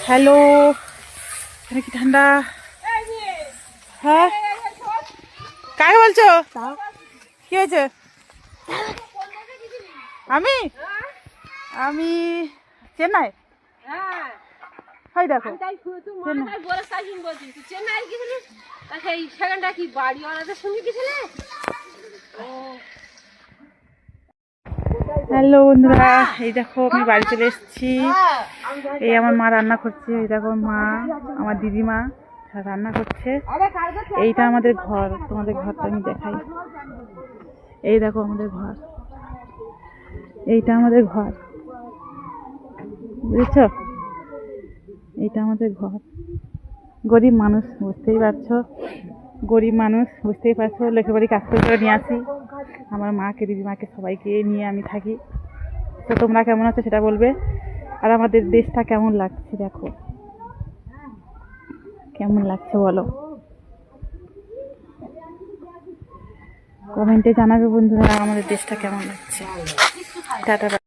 Hello, এখানে কি ঠান্ডা। হ্যাঁ, কাকে বলছো? কি হয়েছে? আমি আমি চেন্নাই। হয় দেখো হ্যালো বন্ধুরা, এই দেখো আমি বাড়ি চলে এসেছি। এই আমার মা রান্না করছে। এই দেখো মা, আমার দিদিমা রান্না করছে। এইটা আমাদের ঘর, তোমাদের ঘরটা আমি দেখাই। এই দেখো আমাদের ঘর, এইটা আমাদের ঘর, বুঝেছ? এইটা আমাদের ঘর। গরিব মানুষ, বুঝতেই পারছো, গরিব মানুষ বুঝতেই পারছো। লেখে বাড়ি কাজ করে নিয়ে আসি। আমার মাকে, দিদিমাকে, সবাইকে নিয়ে আমি থাকি। তো তোমরা কেমন আছো সেটা বলবে। আর আমাদের দেশটা কেমন লাগছে দেখো, কেমন লাগছে বলো, কমেন্টে জানাবে বন্ধুরা আমাদের দেশটা কেমন লাগছে। টাটা।